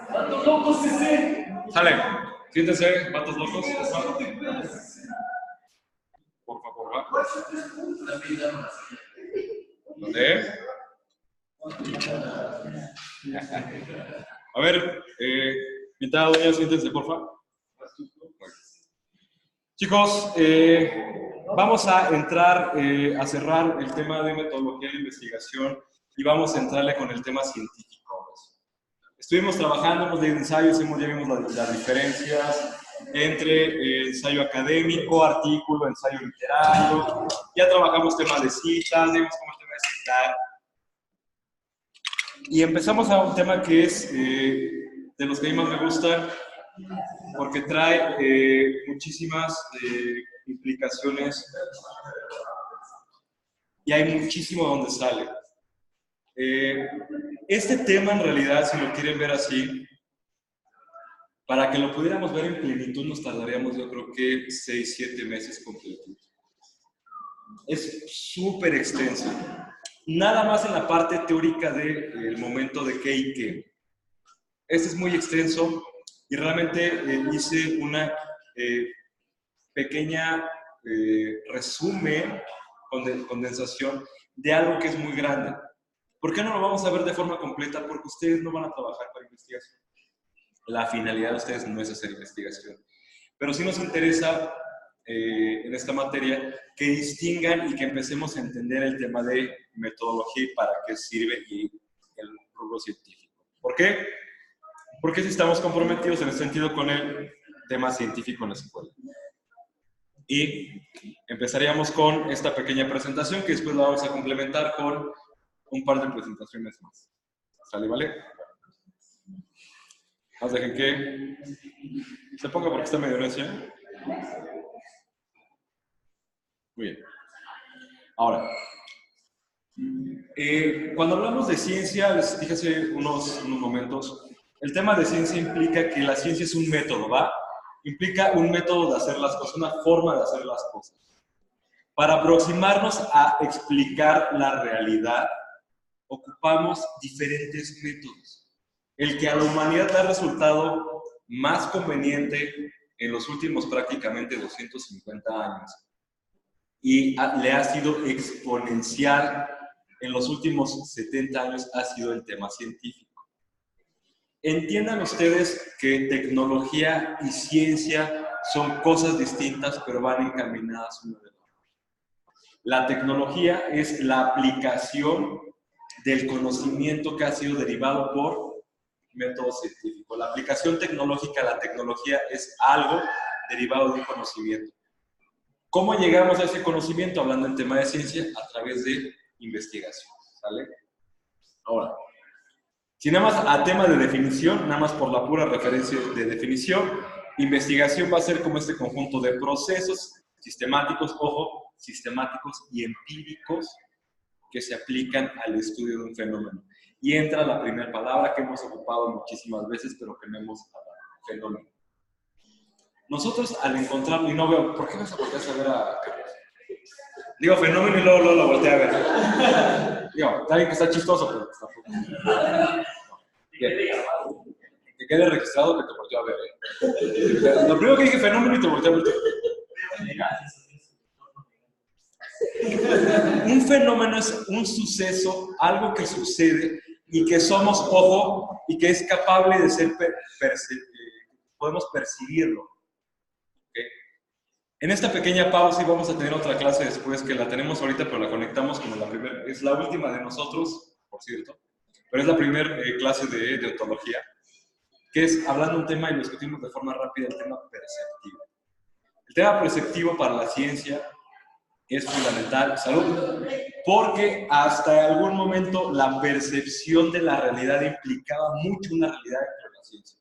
¡Vatos locos, ese! Sale. Siéntense, vatos locos. Por favor, va. ¿Dónde? A ver, mitad doña, siéntense, por favor. Chicos, vamos a entrar a cerrar el tema de metodología de investigación y vamos a entrarle con el tema científico. Estuvimos trabajando, hemos leído ensayos, ya vimos las diferencias entre ensayo académico, artículo, ensayo literario. Ya trabajamos temas de citas, vimos cómo el tema de citar. Y empezamos a un tema que es de los que a mí más me gustan, porque trae muchísimas implicaciones y hay muchísimo donde sale. Este tema en realidad, si lo quieren ver así, para que lo pudiéramos ver en plenitud nos tardaríamos yo creo que 6-7 meses completos. Es súper extenso. Nada más en la parte teórica del momento de qué y qué. Este es muy extenso y realmente hice una pequeña resumen, condensación de algo que es muy grande. ¿Por qué no lo vamos a ver de forma completa? Porque ustedes no van a trabajar para investigación. La finalidad de ustedes no es hacer investigación. Pero sí nos interesa en esta materia que distingan y que empecemos a entender el tema de metodología y para qué sirve y el rubro científico. ¿Por qué? Porque si estamos comprometidos en el sentido con el tema científico en la escuela. Y empezaríamos con esta pequeña presentación que después la vamos a complementar con un par de presentaciones más. ¿Sale, vale? Más dejen que se ponga porque está medio necio. Muy bien. Ahora, cuando hablamos de ciencia, les dije hace unos momentos, el tema de ciencia implica que la ciencia es un método, ¿va? Implica un método de hacer las cosas, una forma de hacer las cosas. Para aproximarnos a explicar la realidad, ocupamos diferentes métodos. El que a la humanidad ha resultado más conveniente en los últimos prácticamente 250 años y le ha sido exponencial en los últimos 70 años ha sido el tema científico. Entiendan ustedes que tecnología y ciencia son cosas distintas, pero van encaminadas una de la otra. La tecnología es la aplicación del conocimiento que ha sido derivado por método científico. La aplicación tecnológica, la tecnología es algo derivado de un conocimiento. ¿Cómo llegamos a ese conocimiento? Hablando en tema de ciencia, a través de investigación. ¿Sale? Ahora, si nada más a tema de definición, nada más por la pura referencia de definición, investigación va a ser como este conjunto de procesos sistemáticos, ojo, sistemáticos y empíricos que se aplican al estudio de un fenómeno. Y entra la primera palabra que hemos ocupado muchísimas veces, pero que no hemos hablado, fenómeno. Nosotros al encontrarlo, y no veo, ¿por qué no se voltea a ver a Carlos? Digo fenómeno y luego lo voltea a ver. Digo, está bien que está chistoso, pero tampoco. Que quede registrado que te volteó a ver. Lo primero que dije fenómeno y te volteó a ver. Un fenómeno es un suceso, algo que sucede y que somos, ojo, y que es capaz de ser, podemos percibirlo. ¿Okay? En esta pequeña pausa y vamos a tener otra clase después que la tenemos ahorita, pero la conectamos como la primera, es la última de nosotros, por cierto, pero es la primera clase de ontología, que es hablando un tema y lo discutimos de forma rápida, el tema perceptivo. El tema perceptivo para la ciencia es fundamental, salud, porque hasta algún momento la percepción de la realidad implicaba mucho una realidad dentro de la ciencia.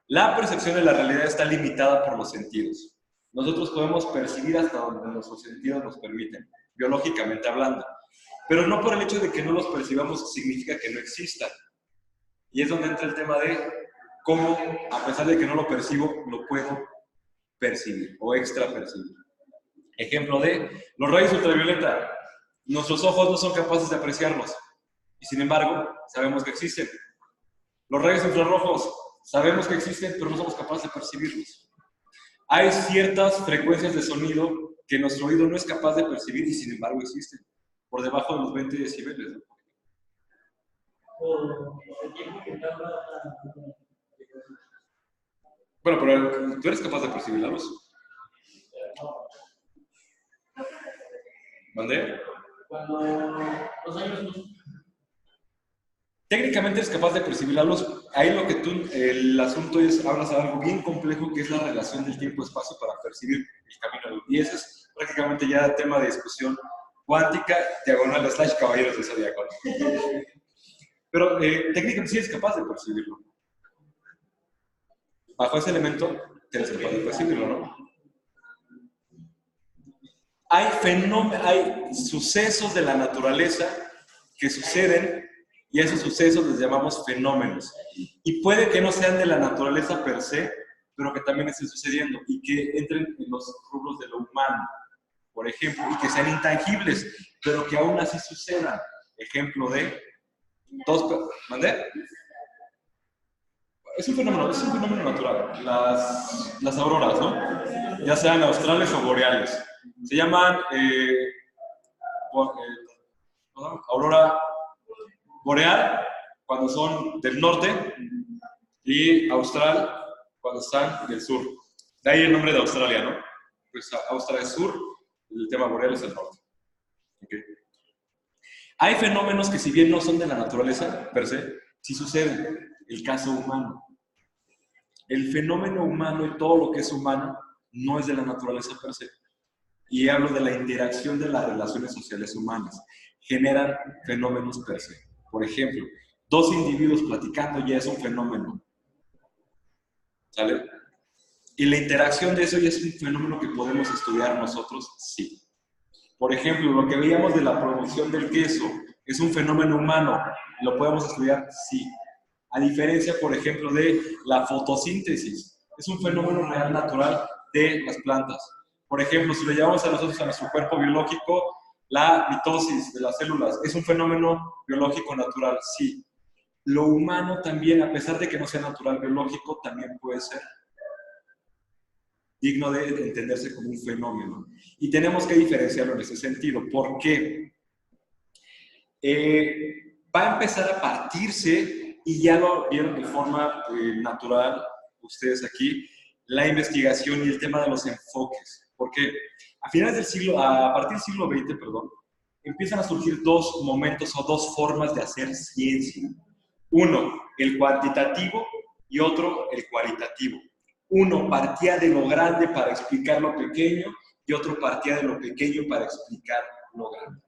La percepción de la realidad está limitada por los sentidos. Nosotros podemos percibir hasta donde nuestros sentidos nos permiten, biológicamente hablando, pero no por el hecho de que no los percibamos significa que no existan. Y es donde entra el tema de cómo, a pesar de que no lo percibo, lo puedo percibir o extra percibir. Ejemplo de los rayos ultravioleta. Nuestros ojos no son capaces de apreciarlos y sin embargo sabemos que existen. Los rayos infrarrojos, sabemos que existen, pero no somos capaces de percibirlos. Hay ciertas frecuencias de sonido que nuestro oído no es capaz de percibir y sin embargo existen, por debajo de los 20 decibeles, ¿no? Bueno, pero tú eres capaz de percibir la luz. ¿Mandé? Técnicamente eres capaz de percibir la luz. Ahí lo que el asunto es, hablas de algo bien complejo que es la relación del tiempo-espacio para percibir el camino de luz. Y ese es prácticamente ya tema de discusión cuántica, diagonal / caballeros del zodiaco. Pero técnicamente sí eres capaz de percibirlo. Bajo ese elemento, tienes capaz de percibirlo, ¿no? Hay sucesos de la naturaleza que suceden y a esos sucesos les llamamos fenómenos. Y puede que no sean de la naturaleza per se, pero que también estén sucediendo y que entren en los rubros de lo humano, por ejemplo, y que sean intangibles, pero que aún así sucedan. Ejemplo de ¿mandé? Es un fenómeno natural. Las auroras, ¿no? Ya sean australes o boreales. Se llaman aurora boreal cuando son del norte y austral cuando están del sur. De ahí el nombre de Australia, ¿no? Pues Australia es sur, el tema boreal es el norte. Okay. Hay fenómenos que si bien no son de la naturaleza per se, sí suceden. El caso humano. El fenómeno humano y todo lo que es humano no es de la naturaleza per se. Y hablo de la interacción de las relaciones sociales humanas. Generan fenómenos per se. Por ejemplo, dos individuos platicando ya es un fenómeno. ¿Sale? Y la interacción de eso ya es un fenómeno que podemos estudiar nosotros, sí. Por ejemplo, lo que veíamos de la producción del queso es un fenómeno humano. ¿Lo podemos estudiar? Sí. A diferencia, por ejemplo, de la fotosíntesis. Es un fenómeno real natural de las plantas. Por ejemplo, si lo llevamos a nosotros, a nuestro cuerpo biológico, la mitosis de las células es un fenómeno biológico natural, sí. Lo humano también, a pesar de que no sea natural biológico, también puede ser digno de entenderse como un fenómeno. Y tenemos que diferenciarlo en ese sentido. ¿Por qué? Va a empezar a partirse, y ya lo vieron de forma natural ustedes aquí, la investigación y el tema de los enfoques. Porque a partir del siglo XX, empiezan a surgir dos momentos o dos formas de hacer ciencia. Uno, el cuantitativo, y otro, el cualitativo. Uno partía de lo grande para explicar lo pequeño, y otro partía de lo pequeño para explicar lo grande.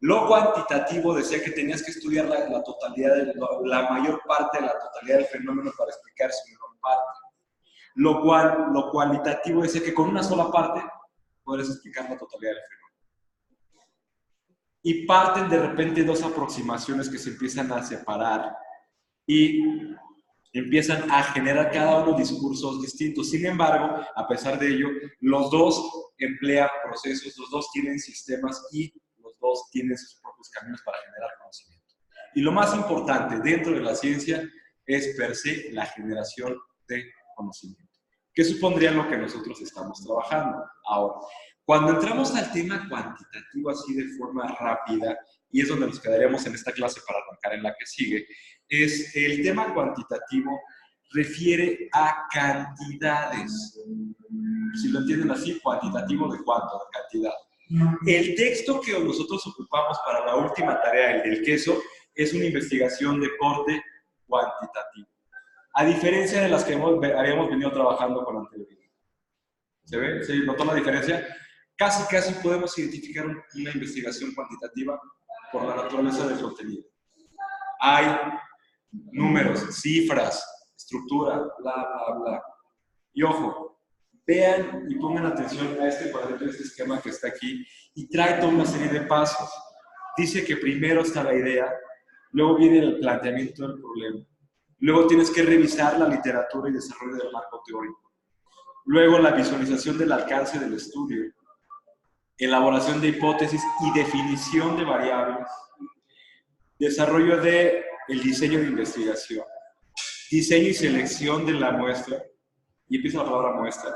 Lo cuantitativo decía que tenías que estudiar la totalidad, la mayor parte de la totalidad del fenómeno para explicar su menor parte. Lo cualitativo decía que con una sola parte podrías explicar la totalidad del fenómeno. Y parten de repente dos aproximaciones que se empiezan a separar y empiezan a generar cada uno discursos distintos. Sin embargo, a pesar de ello, los dos emplean procesos, los dos tienen sistemas y los dos tienen sus propios caminos para generar conocimiento. Y lo más importante dentro de la ciencia es per se la generación de conocimiento. ¿Qué supondría lo que nosotros estamos trabajando? Ahora, cuando entramos al tema cuantitativo así de forma rápida, y es donde nos quedaríamos en esta clase para arrancar en la que sigue, es el tema cuantitativo refiere a cantidades. Si lo entienden así, cuantitativo de cuánto, de cantidad. El texto que nosotros ocupamos para la última tarea, el del queso, es una investigación de corte cuantitativo. A diferencia de las que habíamos venido trabajando con anterioridad. ¿Se ve? ¿Se notó la diferencia? Casi podemos identificar una investigación cuantitativa por la naturaleza del contenido. Hay números, cifras, estructura, bla, bla, bla. Y ojo, vean y pongan atención a este cuadrito, este esquema que está aquí, y trae toda una serie de pasos. Dice que primero está la idea, luego viene el planteamiento del problema, luego tienes que revisar la literatura y desarrollo del marco teórico, luego la visualización del alcance del estudio, elaboración de hipótesis y definición de variables, desarrollo del diseño de investigación. diseño y selección de la muestra, y empieza la palabra muestra,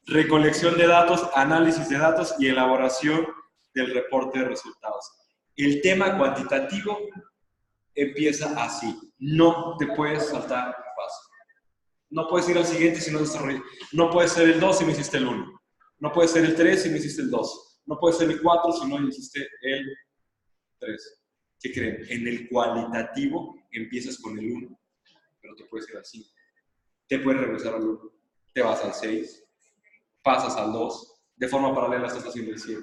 recolección de datos, análisis de datos y elaboración del reporte de resultados. El tema cuantitativo empieza así. No te puedes saltar un paso. No puedes ir al siguiente si no desarrollas. No puedes ser el 2 si no hiciste el 1. No puedes ser el 3 si no hiciste el 2. No puedes ser el 4 si no hiciste el 3. ¿Qué creen? En el cualitativo empiezas con el 1, pero te puedes ir al 5. Te puedes regresar al 1. Te vas al 6. Pasas al 2. De forma paralela estás haciendo el 7.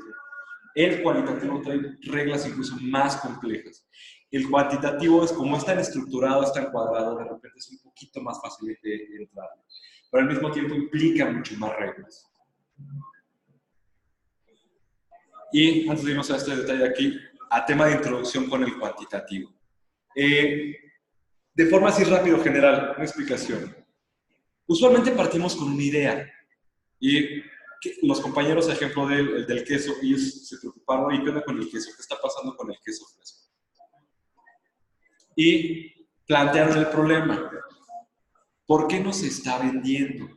El cualitativo trae reglas incluso más complejas. El cuantitativo es como es tan estructurado, es tan cuadrado, de repente es un poquito más fácil de entrar. Pero al mismo tiempo implica mucho más reglas. Y antes de irnos a este detalle aquí, a tema de introducción con el cuantitativo. De forma así rápido, general, una explicación. Usualmente partimos con una idea. Y los compañeros, ejemplo del queso, ellos se preocuparon, ¿y qué onda con el queso? ¿Qué está pasando con el queso fresco? Y plantearon el problema. ¿Por qué no se está vendiendo?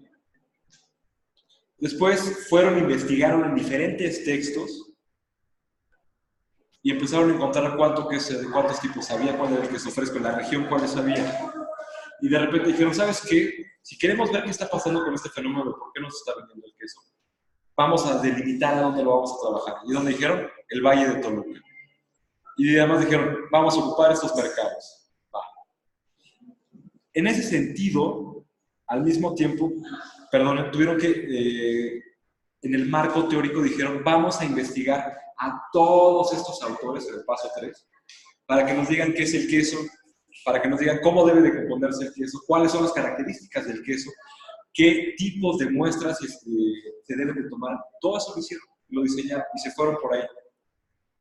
Después fueron, investigaron en diferentes textos y empezaron a encontrar cuántos tipos había, cuál era el queso fresco en la región, cuáles había. Y de repente dijeron, ¿sabes qué? Si queremos ver qué está pasando con este fenómeno, ¿por qué no se está vendiendo el queso? Vamos a delimitar a dónde lo vamos a trabajar. ¿Y dónde dijeron? El Valle de Toluca. Y además dijeron, vamos a ocupar estos mercados. En ese sentido, al mismo tiempo, tuvieron que, en el marco teórico dijeron, vamos a investigar a todos estos autores en el paso 3, para que nos digan qué es el queso, para que nos digan cómo debe de componerse el queso, cuáles son las características del queso, qué tipos de muestras se deben de tomar. Todo eso lo hicieron, lo diseñaron y se fueron por ahí.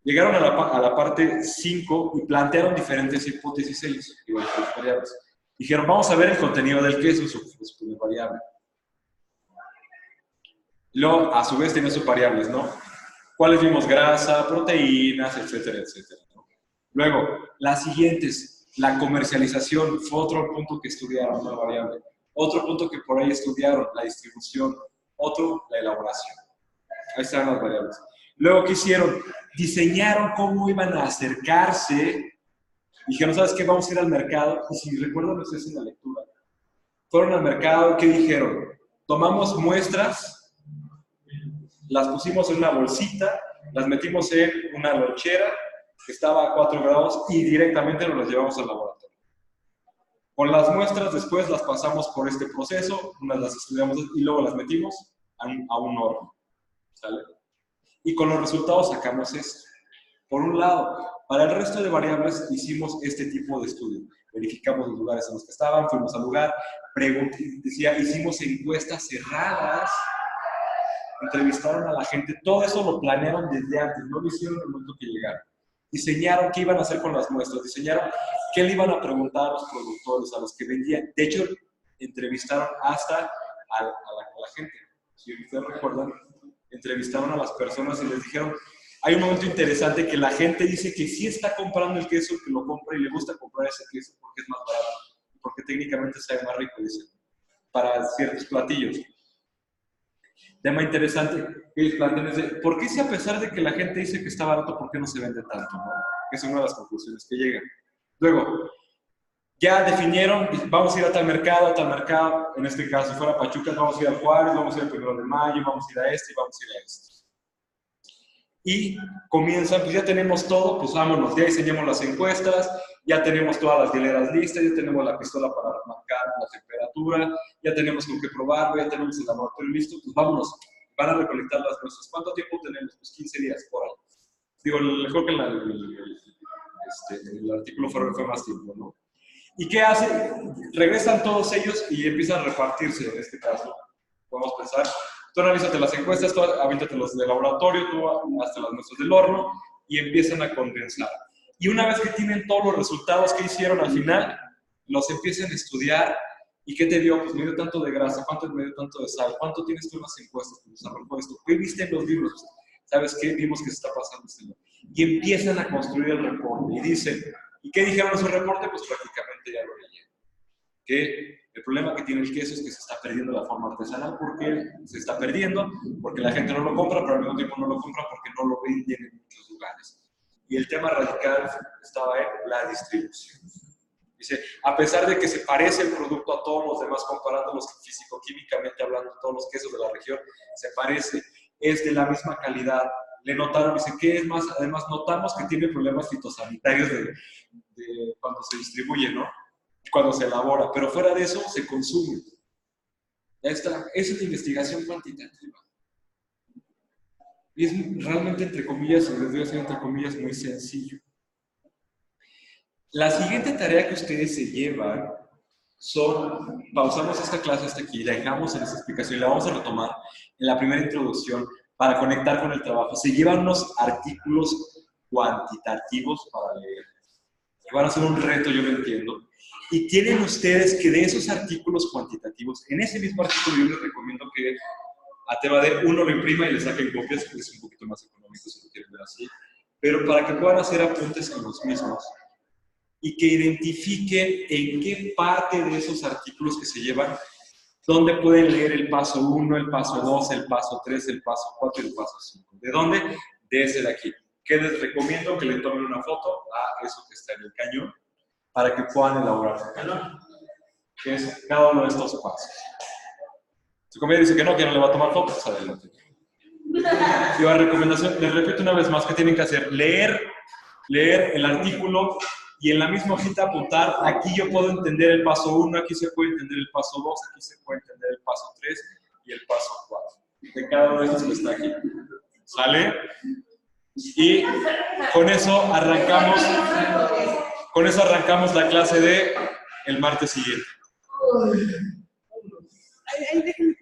Llegaron a la parte 5 y plantearon diferentes hipótesis ellos, igual que las variables. Dijeron, vamos a ver el contenido del queso, su variable. Luego, a su vez, tenía sus variables, ¿no? ¿Cuáles vimos? Grasa, proteínas, etcétera, etcétera, ¿no? Luego, las siguientes, la comercialización, fue otro punto que estudiaron, una variable. Otro punto que por ahí estudiaron, la distribución. Otro, la elaboración. Ahí están las variables. Luego, ¿qué hicieron? Diseñaron cómo iban a acercarse. Dijeron, ¿sabes qué? Vamos a ir al mercado. Y si recuerdan ustedes en la lectura, fueron al mercado, ¿qué dijeron? Tomamos muestras, las pusimos en una bolsita, las metimos en una lonchera que estaba a 4 grados y directamente nos las llevamos al laboratorio. Con las muestras después las pasamos por este proceso, unas las estudiamos y luego las metimos a un horno. ¿Sale? Y con los resultados sacamos esto. Por un lado, para el resto de variables hicimos este tipo de estudio. Verificamos los lugares en los que estaban, fuimos al lugar, hicimos encuestas cerradas, entrevistaron a la gente, todo eso lo planearon desde antes, no lo hicieron en el momento que llegaron. Diseñaron qué iban a hacer con las muestras, diseñaron qué le iban a preguntar a los productores, a los que vendían. De hecho, entrevistaron hasta a la gente. Si ustedes recuerdan, entrevistaron a las personas y les dijeron, hay un momento interesante que la gente dice que sí está comprando el queso, que lo compra y le gusta comprar ese queso porque es más barato, porque técnicamente sabe más rico, dicen, para ciertos platillos. Tema interesante que ellos plantean es de, ¿por qué si a pesar de que la gente dice que está barato, por qué no se vende tanto? ¿No? Esa es una de las conclusiones que llegan. Luego, ya definieron, vamos a ir a tal mercado, en este caso, si fuera Pachuca, vamos a ir a Juárez, vamos a ir al 1 de mayo, vamos a ir a este y vamos a ir a este. Y comienzan, pues ya tenemos todo, pues vámonos, ya diseñamos las encuestas, ya tenemos todas las hileras listas, ya tenemos la pistola para marcar la temperatura, ya tenemos con qué probarlo, ya tenemos el laboratorio listo, pues vámonos, van a recolectar las muestras. ¿Cuánto tiempo tenemos? Pues 15 días por ahí. Digo, mejor que el artículo fue más tiempo, ¿no? ¿Y qué hace? Regresan todos ellos y empiezan a repartirse, en este caso. Podemos pensar, tú analízate las encuestas, tú aviéntate los del laboratorio, tú hasta las muestras del horno y empiezan a condensar. Y una vez que tienen todos los resultados que hicieron al final, los empiezan a estudiar. ¿Y qué te dio? Pues me dio tanto de grasa, ¿cuánto me dio tanto de sal? ¿Cuánto tienes tú en las encuestas? Pues arrojó esto. ¿Qué viste en los libros? ¿Sabes qué? Vimos que se está pasando esto. Y empiezan a construir el reporte. Y dicen, ¿y qué dijeron en su reporte? Pues prácticamente ya lo leyeron. que el problema que tiene el queso es que se está perdiendo la forma artesanal. ¿Por qué se está perdiendo? Porque la gente no lo compra, pero al mismo tiempo no lo compra porque no lo venden en muchos lugares. Y el tema radical estaba en la distribución. Dice, a pesar de que se parece el producto a todos los demás, comparándolos físico-químicamente hablando, todos los quesos de la región, se parece, es de la misma calidad. Le notaron, dice, ¿qué es más? Además, notamos que tiene problemas fitosanitarios de cuando se distribuye, ¿no? Cuando se elabora, pero fuera de eso, se consume. Esa es la investigación cuantitativa. Y es realmente, entre comillas, les voy a decir entre comillas, muy sencillo. La siguiente tarea que ustedes se llevan son, pausamos esta clase hasta aquí, la dejamos en esta explicación y la vamos a retomar en la primera introducción para conectar con el trabajo. Se llevan unos artículos cuantitativos para leer. Van a ser un reto, yo lo entiendo. Y tienen ustedes que de esos artículos cuantitativos, en ese mismo artículo yo les recomiendo que a tema de uno lo imprima y le saquen copias, que es un poquito más económico si lo quieren ver así, pero para que puedan hacer apuntes en los mismos y que identifiquen en qué parte de esos artículos que se llevan, dónde pueden leer el paso 1, el paso 2, el paso 3, el paso 4 y el paso 5. ¿De dónde? De ese de aquí. Que les recomiendo que le tomen una foto a eso que está en el cañón para que puedan elaborar su cañón, que es cada uno de estos pasos. Su compañero dice que no le va a tomar fotos, adelante. Y la recomendación, les repito una vez más, ¿qué tienen que hacer? Leer el artículo y en la misma hojita apuntar, aquí yo puedo entender el paso 1, aquí se puede entender el paso 2, aquí se puede entender el paso 3 y el paso 4. De cada uno de estos que está aquí. ¿Sale? Y con eso arrancamos la clase de el martes siguiente. Ahí déjenme.